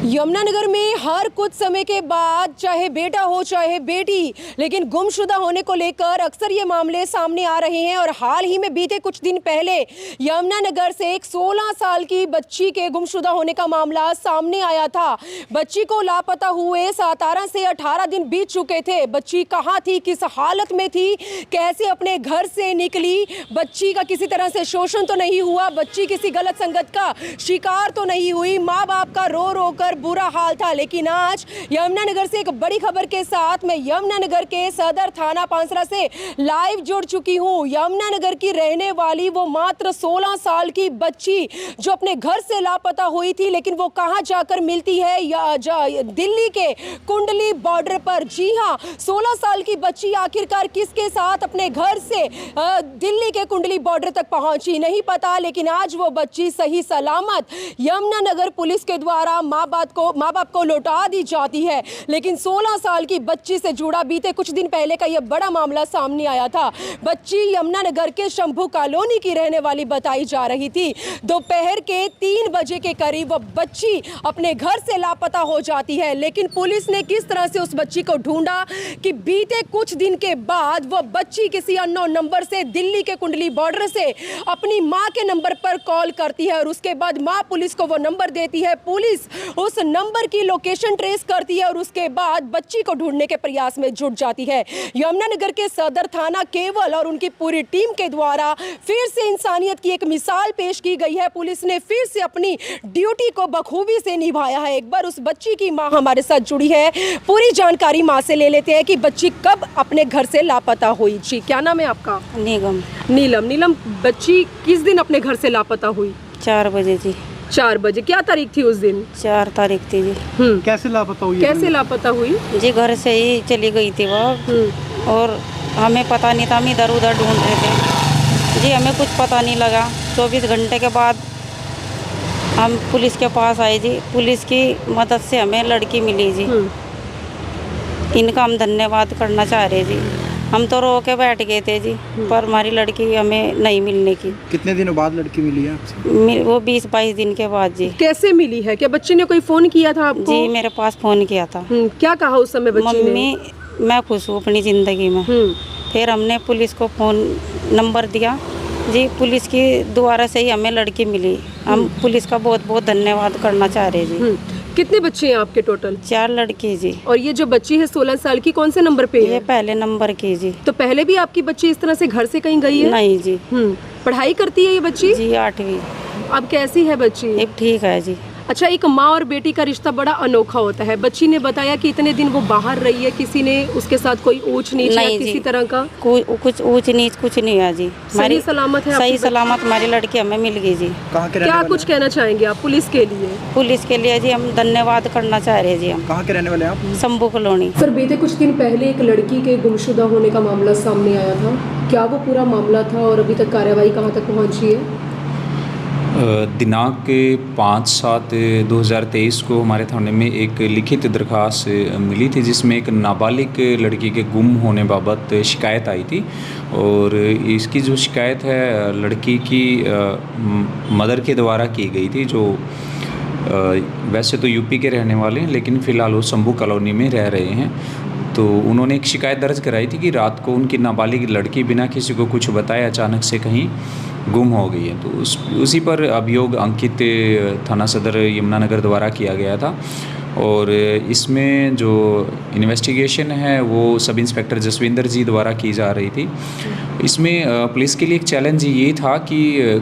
यमुनानगर में हर कुछ समय के बाद चाहे बेटा हो चाहे बेटी, लेकिन गुमशुदा होने को लेकर अक्सर ये मामले सामने आ रहे हैं। और हाल ही में बीते कुछ दिन पहले यमुनानगर से एक 16 साल की बच्ची के गुमशुदा होने का मामला सामने आया था। बच्ची को लापता हुए 17 से 18 दिन बीत चुके थे। बच्ची कहाँ थी, किस हालत में थी, कैसे अपने घर से निकली, बच्ची का किसी तरह से शोषण तो नहीं हुआ, बच्ची किसी गलत संगत का शिकार तो नहीं हुई, माँ बाप का रो रो कर बुरा हाल था। लेकिन आज यमुनानगर से एक बड़ी खबर के साथ मैं यमुनानगर के सदर थाना पांसरा से लाइव जुड़ चुकी हूँ। यमुनानगर की रहने वाली वो मात्र 16 साल की बच्ची जो अपने घर से लापता हुई थी, लेकिन वो कहाँ जाकर मिलती है, दिल्ली के कुंडली बॉर्डर पर। जी हाँ, 16 साल की बच्ची आखिरकार किसके साथ अपने घर से दिल्ली के कुंडली बॉर्डर तक पहुंची नहीं पता, लेकिन आज वो बच्ची सही सलामत यमुनानगर पुलिस के द्वारा माँ बाप को लौटा दी जाती है। लेकिन 16 साल की बच्ची से जुड़ा बीते कुछ दिन पहले का यह बड़ा मामला सामने आया था। बच्ची यमुनानगर के शंभू कॉलोनी की रहने वाली बताई जा रही थी। दोपहर के 3 बजे के करीब वो बच्ची अपने घर से लापता हो जाती है। लेकिन पुलिस ने किस तरह से उस बच्ची को ढूंढा कि बीते कुछ दिन के बाद वो बच्ची किसी अननोन नंबर से दिल्ली के कुंडली बॉर्डर से अपनी माँ के नंबर पर कॉल करती है और उसके बाद माँ पुलिस को वो नंबर देती है। पुलिस उस नंबर की लोकेशन ट्रेस करती है और उसके बाद बच्ची को ढूंढने के प्रयास में जुट जाती है। यमुनानगर के सदर थाना केवल और उनकी पूरी टीम के द्वारा फिर से इंसानियत की एक मिसाल पेश की गई है। पुलिस ने फिर से अपनी ड्यूटी को बखूबी से निभाया है। एक बार उस बच्ची की मां हमारे साथ जुड़ी है, पूरी जानकारी मां से ले लेते हैं कि बच्ची कब अपने घर से लापता हुई। जी, क्या नाम है आपका? नीलम। बच्ची किस दिन अपने घर से लापता हुई? 4 बजे जी। 4 बजे। क्या तारीख थी उस दिन? 4 तारीख थी जी। कैसे लापता हुई? जी घर से ही चली गई थी वो और हमें पता नहीं था, हम इधर उधर ढूंढ रहे थे जी, हमें कुछ पता नहीं लगा। 24 घंटे के बाद हम पुलिस के पास आए जी। पुलिस की मदद से हमें लड़की मिली जी। इनका हम धन्यवाद करना चाह रहे जी। हम तो रो के बैठ गए थे जी, पर हमारी लड़की हमें नहीं मिलने की। कितने दिनों बाद लड़की मिली है आपसे? वो 20-22 दिन के बाद जी। कैसे मिली है? क्या बच्चे ने कोई फोन किया था आपको? जी मेरे पास फोन किया था। क्या कहा उस समय बच्ची ने? मम्मी मैं खुश हूँ अपनी ज़िंदगी में। फिर हमने पुलिस को फ़ोन नंबर दिया जी। पुलिस की द्वारा से ही हमें लड़की मिली। हम पुलिस का बहुत बहुत धन्यवाद करना चाह रहे जी। कितने बच्चे हैं आपके टोटल? 4 लड़की जी। और ये जो बच्ची है 16 साल की, कौन से नंबर पे है? ये पहले नंबर की जी। तो पहले भी आपकी बच्ची इस तरह से घर से कहीं गई है? नहीं जी। पढ़ाई करती है ये बच्ची? जी 8वीं। अब कैसी है बच्ची? अब ठीक है जी। अच्छा, एक माँ और बेटी का रिश्ता बड़ा अनोखा होता है। बच्ची ने बताया कि इतने दिन वो बाहर रही है, किसी ने उसके साथ कोई ऊंच नीच या किसी तरह का? कुछ ऊंच नीच कुछ नहीं है जी। सही सलामत है? सही सलामत हमारी लड़की हमें मिल गई जी। क्या कुछ कहना चाहेंगे आप पुलिस के लिए? पुलिस के लिए जी हम धन्यवाद करना चाह रहे हैं जी। हम कहाँ के रहने वाले हैं आप? शंभू कॉलोनी। सर, बीते कुछ दिन पहले एक लड़की के गुमशुदा होने का मामला सामने आया था। क्या वो पूरा मामला था और अभी तक कार्रवाई कहाँ तक पहुँची है? दिनांक 5/7/2023 को हमारे थाने में एक लिखित दरख्वास्त मिली थी, जिसमें एक नाबालिग लड़की के गुम होने बाबत शिकायत आई थी। और इसकी जो शिकायत है लड़की की मदर के द्वारा की गई थी, जो वैसे तो यूपी के रहने वाले हैं, लेकिन फ़िलहाल वो शंभू कॉलोनी में रह रहे हैं। तो उन्होंने एक शिकायत दर्ज कराई थी कि रात को उनकी नाबालिग लड़की बिना किसी को कुछ बताए अचानक से कहीं गुम हो गई है। तो उसी पर अभियोग अंकित थाना सदर यमुनानगर द्वारा किया गया था। और इसमें जो इन्वेस्टिगेशन है वो सब इंस्पेक्टर जसविंदर जी द्वारा की जा रही थी। इसमें पुलिस के लिए एक चैलेंज ये था कि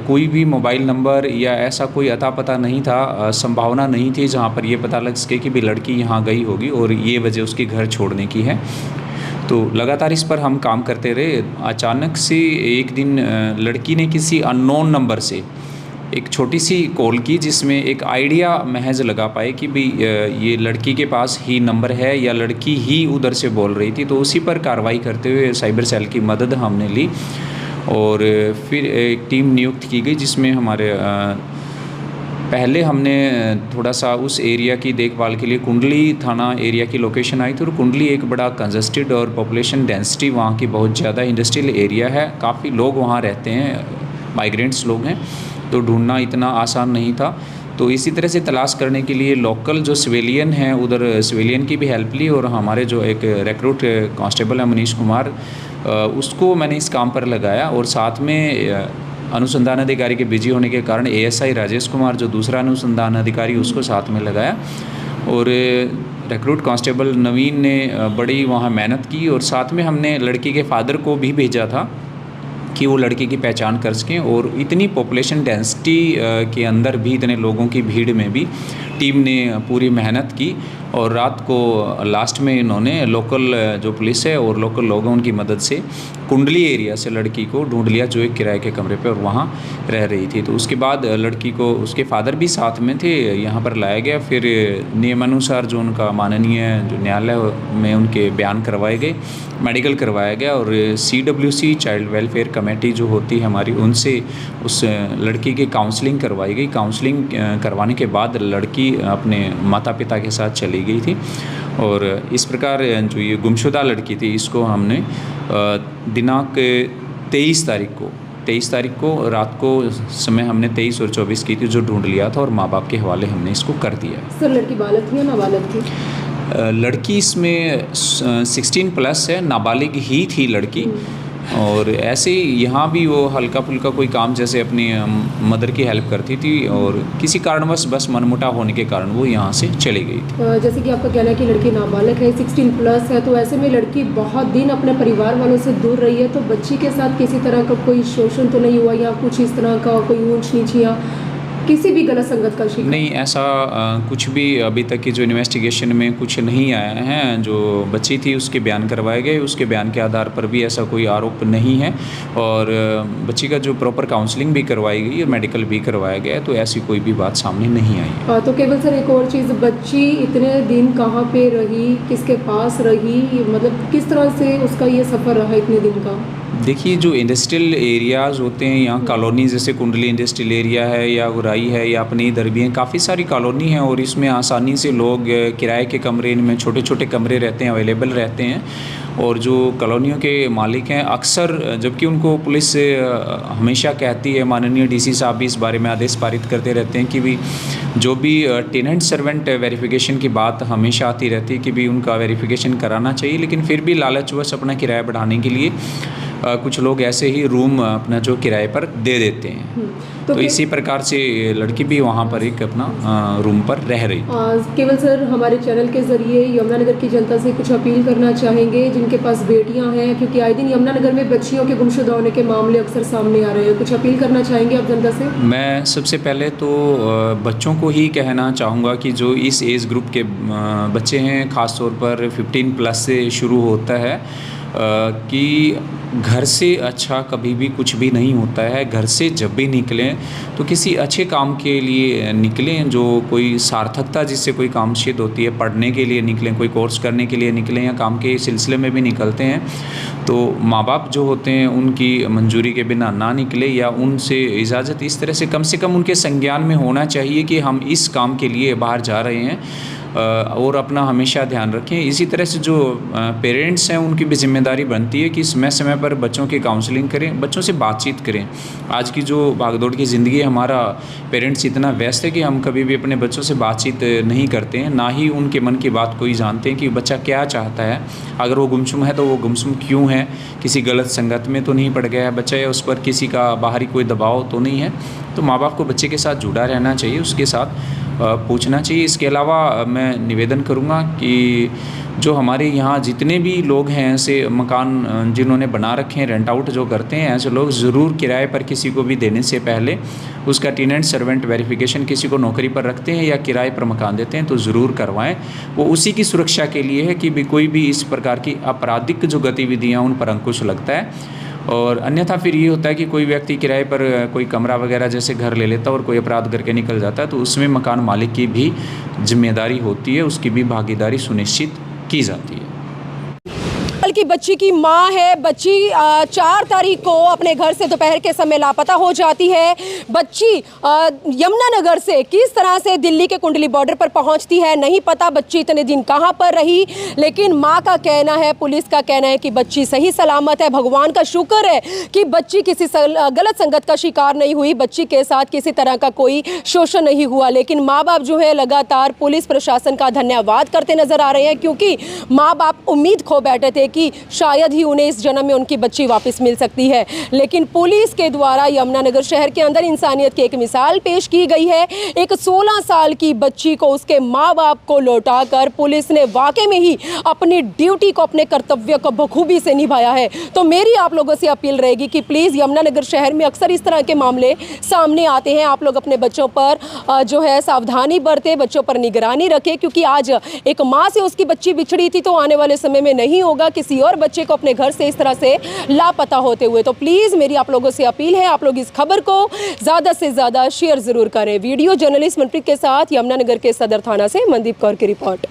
कोई भी मोबाइल नंबर या ऐसा कोई अता पता नहीं था, संभावना नहीं थी जहाँ पर ये पता लग सके कि भी लड़की यहाँ गई होगी और ये वजह उसके घर छोड़ने की है। तो लगातार इस पर हम काम करते रहे। अचानक से एक दिन लड़की ने किसी अननोन नंबर से एक छोटी सी कॉल की, जिसमें एक आइडिया महज लगा पाए कि भाई ये लड़की के पास ही नंबर है या लड़की ही उधर से बोल रही थी। तो उसी पर कार्रवाई करते हुए साइबर सेल की मदद हमने ली और फिर एक टीम नियुक्त की गई, जिसमें हमारे पहले हमने थोड़ा सा उस एरिया की देखभाल के लिए कुंडली थाना एरिया की लोकेशन आई थी। और कुंडली एक बड़ा कंजस्टेड और पॉपुलेशन डेंसिटी वहाँ की बहुत ज़्यादा इंडस्ट्रियल एरिया है, काफ़ी लोग वहाँ रहते हैं, माइग्रेंट्स लोग हैं, तो ढूंढना इतना आसान नहीं था। तो इसी तरह से तलाश करने के लिए लोकल जो सिविलियन हैं उधर सिविलियन की भी हेल्प ली, और हमारे जो एक रिक्रूट कांस्टेबल है मनीष कुमार, उसको मैंने इस काम पर लगाया। और साथ में अनुसंधान अधिकारी के बिजी होने के कारण एएसआई राजेश कुमार जो दूसरा अनुसंधान अधिकारी, उसको साथ में लगाया। और रिक्रूट कांस्टेबल नवीन ने बड़ी वहाँ मेहनत की, और साथ में हमने लड़की के फादर को भी भेजा था कि वो लड़की की पहचान कर सकें। और इतनी पॉपुलेशन डेंसिटी के अंदर भी, इतने लोगों की भीड़ में भी टीम ने पूरी मेहनत की, और रात को लास्ट में इन्होंने लोकल जो पुलिस है और लोकल लोगों उनकी मदद से कुंडली एरिया से लड़की को ढूंढ लिया, जो एक किराए के कमरे पे और वहाँ रह रही थी। तो उसके बाद लड़की को, उसके फादर भी साथ में थे, यहाँ पर लाया गया। फिर नियमानुसार जो उनका माननीय जो न्यायालय में उनके बयान करवाए गए, मेडिकल करवाया गया, और CWC चाइल्ड वेलफेयर कमेटी जो होती है हमारी, उनसे उस लड़की की काउंसलिंग करवाई गई। काउंसलिंग करवाने के बाद लड़की अपने माता पिता के साथ चली गई थी। और इस प्रकार जो ये गुमशुदा लड़की थी, इसको हमने दिनांक 23 तारीख को रात को समय हमने 23 और 24 की थी, जो ढूंढ लिया था, और माँ बाप के हवाले हमने इसको कर दिया। सर लड़की बालक थी या नाबालग थी? लड़की इसमें 16 प्लस है, नाबालिग ही थी लड़की। और ऐसे ही यहाँ भी वो हल्का फुल्का कोई काम, जैसे अपनी मदर की हेल्प करती थी, और किसी कारणवश बस मनमुटाव होने के कारण वो यहाँ से चली गई थी। जैसे कि आपका कहना है कि लड़की नाबालग है, 16 प्लस है, तो ऐसे में लड़की बहुत दिन अपने परिवार वालों से दूर रही है, तो बच्ची के साथ किसी तरह का कोई शोषण तो नहीं हुआ, या कुछ इस तरह का कोई ऊंच नीच या किसी भी गलत संगत का शिकार? नहीं, ऐसा कुछ भी अभी तक की जो इन्वेस्टिगेशन में कुछ नहीं आया है। जो बच्ची थी उसके बयान करवाए गए, उसके बयान के आधार पर भी ऐसा कोई आरोप नहीं है, और बच्ची का जो प्रॉपर काउंसलिंग भी करवाई गई और मेडिकल भी करवाया गया, तो ऐसी कोई भी बात सामने नहीं आई। तो केवल सर एक और चीज़, बच्ची इतने दिन कहाँ पे रही, किसके पास रही, मतलब किस तरह से उसका ये सफ़र रहा इतने दिन का? देखिए, जो इंडस्ट्रियल एरियाज़ होते हैं यहाँ, कॉलोनी जैसे कुंडली इंडस्ट्रियल एरिया है, या उराई है, या अपनी इधर भी हैं, काफ़ी सारी कॉलोनी हैं, और इसमें आसानी से लोग किराए के कमरे, इनमें छोटे छोटे कमरे रहते हैं, अवेलेबल रहते हैं। और जो कॉलोनियों के मालिक हैं अक्सर, जबकि उनको पुलिस हमेशा कहती है, माननीय डीसी साहब भी इस बारे में आदेश पारित करते रहते हैं कि भी जो भी टेनेंट सर्वेंट वेरिफिकेशन की बात हमेशा आती रहती है कि भी उनका वेरिफिकेशन कराना चाहिए, लेकिन फिर भी लालचवश अपना किराया बढ़ाने के लिए कुछ लोग ऐसे ही रूम अपना जो किराए पर दे देते हैं। तो इसी प्रकार से लड़की भी वहाँ पर एक अपना रूम पर रह रही। केवल सर हमारे चैनल के ज़रिए यमुनानगर की जनता से कुछ अपील करना चाहेंगे जिनके पास बेटियाँ हैं, क्योंकि आए दिन यमुनानगर में बच्चियों के गुमशुदा होने के मामले अक्सर सामने आ रहे हैं, कुछ अपील करना चाहेंगे आप जनता से? मैं सबसे पहले तो बच्चों को ही कहना चाहूँगा कि जो इस एज ग्रुप के बच्चे हैं, ख़ास तौर पर 15 प्लस से शुरू होता है, कि घर से अच्छा कभी भी कुछ भी नहीं होता है। घर से जब भी निकलें तो किसी अच्छे काम के लिए निकलें, जो कोई सार्थकता जिससे कोई काम सिद्ध होती है। पढ़ने के लिए निकलें, कोई कोर्स करने के लिए निकलें, या काम के सिलसिले में भी निकलते हैं तो माँ बाप जो होते हैं उनकी मंजूरी के बिना ना निकले, या उनसे इजाज़त इस तरह से कम उनके संज्ञान में होना चाहिए कि हम इस काम के लिए बाहर जा रहे हैं, और अपना हमेशा ध्यान रखें। इसी तरह से जो पेरेंट्स हैं उनकी भी जिम्मेदारी बनती है कि समय समय पर बच्चों की काउंसलिंग करें, बच्चों से बातचीत करें। आज की जो भागदौड़ की ज़िंदगी है, हमारा पेरेंट्स इतना व्यस्त है कि हम कभी भी अपने बच्चों से बातचीत नहीं करते हैं, ना ही उनके मन की बात कोई जानते हैं कि बच्चा क्या चाहता है। अगर वो गुमसुम है तो वो गुमसुम क्यों है, किसी गलत संगत में तो नहीं पड़ गया है बच्चा, या उस पर किसी का बाहरी कोई दबाव तो नहीं है। तो माँ बाप को बच्चे के साथ जुड़ा रहना चाहिए, उसके साथ पूछना चाहिए। इसके अलावा मैं निवेदन करूँगा कि जो हमारे यहाँ जितने भी लोग हैं, ऐसे मकान जिन्होंने बना रखे हैं, रेंट आउट जो करते हैं, ऐसे लोग ज़रूर किराए पर किसी को भी देने से पहले उसका टेनेंट सर्वेंट वेरिफिकेशन, किसी को नौकरी पर रखते हैं या किराए पर मकान देते हैं तो ज़रूर करवाएं। वो उसी की सुरक्षा के लिए है कि भी कोई भी इस प्रकार की आपराधिक जो गतिविधियाँ उन पर अंकुश लगता है। और अन्यथा फिर ये होता है कि कोई व्यक्ति किराए पर कोई कमरा वगैरह जैसे घर ले लेता है और कोई अपराध करके निकल जाता है, तो उसमें मकान मालिक की भी जिम्मेदारी होती है, उसकी भी भागीदारी सुनिश्चित की जाती है। की बच्ची की मां है। बच्ची 4 तारीख को अपने घर से दोपहर के समय लापता हो जाती है। बच्ची यमुनानगर से किस तरह से दिल्ली के कुंडली बॉर्डर पर पहुंचती है नहीं पता। बच्ची इतने दिन कहां पर रही, लेकिन मां का कहना है, पुलिस का कहना है कि बच्ची सही सलामत है। भगवान का शुक्र है कि बच्ची किसी गलत संगत का शिकार नहीं हुई, बच्ची के साथ किसी तरह का कोई शोषण नहीं हुआ। लेकिन माँ बाप जो है लगातार पुलिस प्रशासन का धन्यवाद करते नजर आ रहे हैं, क्योंकि माँ बाप उम्मीद खो बैठे थे कि शायद ही उन्हें इस जन्म में उनकी बच्ची वापस मिल सकती है। लेकिन पुलिस के द्वारा यमुनानगर शहर के अंदर इंसानियत की एक मिसाल पेश की गई है। एक 16 साल की बच्ची को उसके माँ बाप को लौटाकर पुलिस ने वाकई में ही अपनी ड्यूटी को, अपने कर्तव्य को बखूबी से निभाया है। तो मेरी आप लोगों से अपील रहेगी कि प्लीज़, यमुनानगर शहर में अक्सर इस तरह के मामले सामने आते हैं। आप लोग अपने बच्चों पर जो है सावधानी बरतें, बच्चों पर निगरानी रखें, क्योंकि आज एक माँ से उसकी बच्ची बिछड़ी थी तो आने वाले समय में नहीं होगा किसी और बच्चे को अपने घर से इस तरह से लापता होते हुए। तो प्लीज़ मेरी आप लोगों से अपील है, आप लोग इस खबर को ज़्यादा से ज़्यादा शेयर ज़रूर करें। वीडियो जर्नलिस्ट मनप्रीत के साथ यमुनानगर के सदर थाना से मनदीप कौर की रिपोर्ट।